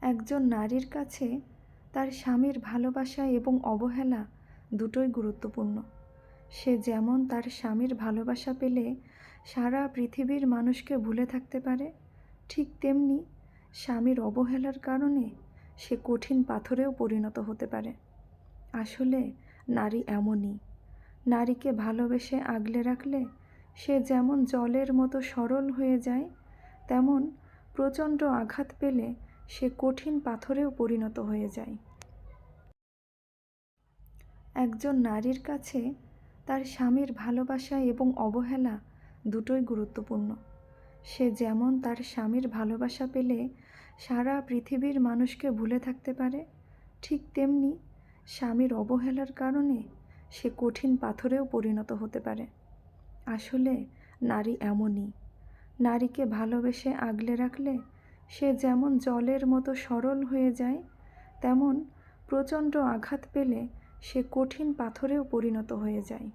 একজন নারীর কাছে তার স্বামীর ভালোবাসা এবং অবহেলা দুটোই গুরুত্বপূর্ণ। সে যেমন তার স্বামীর ভালোবাসা পেলে সারা পৃথিবীর মানুষকে ভুলে থাকতে পারে, ঠিক তেমনি স্বামীর অবহেলার কারণে সে কঠিন পাথরেও পরিণত হতে পারে। আসলে নারী এমনই। নারীকে ভালোবেসে আগলে রাখলে সে যেমন জলের মতো সরল হয়ে যায়, তেমন প্রচণ্ড আঘাত পেলে সে কঠিন পাথরেও পরিণত হয়ে যায়। একজন নারীর কাছে তার স্বামীর ভালোবাসা এবং অবহেলা দুটোই গুরুত্বপূর্ণ। সে যেমন তার স্বামীর ভালোবাসা পেলে সারা পৃথিবীর মানুষকে ভুলে থাকতে পারে, ঠিক তেমনি স্বামীর অবহেলার কারণে সে কঠিন পাথরেও পরিণত হতে পারে। আসলে নারী এমনই। নারীকে ভালোবেসে আগলে রাখলে সে যেমন জলের মতো সরল হয়ে যায়, তেমন প্রচণ্ড আঘাত পেলে সে কঠিন পাথরেও পরিণত হয়ে যায়।